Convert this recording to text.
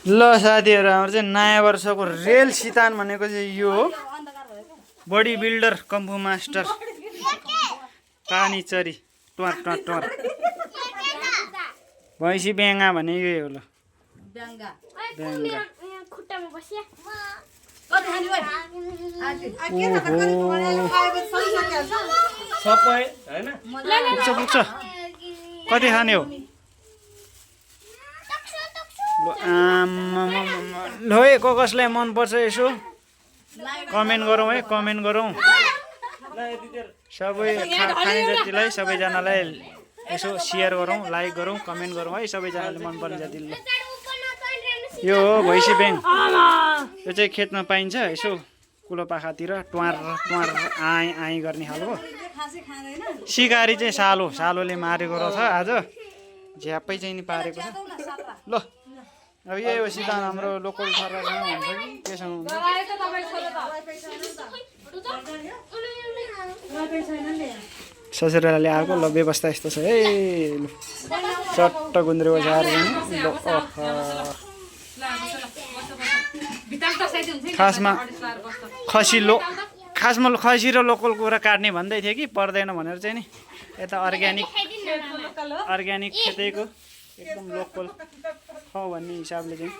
ल साथीहरु हाम्रो चाहिँ नयाँ वर्षको रेल सितान भनेको चाहिँ यो हो बडी बिल्डर कम्फु मास्टर पानी चरी ट्वार ट्वार ट्वार भैँसी बेङ्गा भने यही हो ल बेङ्गा खुट्टामा बसिया सबै हैन पुग्छ कति खाने हो ल है कसलाई मन पर्छ यसो कमेन्ट गरौँ है कमेन्ट गरौँ सबै खाने जतिलाई सबैजनालाई यसो सेयर गरौँ लाइक गरौँ कमेन्ट गरौँ है सबैजनाले मन पर्ने जतिले यो हो भैँसी ब्याङ यो चाहिँ खेतमा पाइन्छ यसो कुलो पाखातिर ट्वार ट्वार आइ आइ गर्ने खालको सिकारी चाहिँ सालोले मारेको रहेछ आज झ्याप्पै चाहिँ नि पारेको छ ल अब यही हो सितान हाम्रो लोकल सरसँग हुन्छ कि केसँग हुन्छ ससुराले आएको ल व्यवस्था यस्तो छ है ल चट्ट गुन्द्रेको झार खासमा खसी र लोकल कुरा काट्ने भन्दै थियो कि पर्दैन भनेर चाहिँ नि यता अर्ग्यानिक खेतैको एकदम लोकल खाऊ भन्ने हिसाबले चाहिँ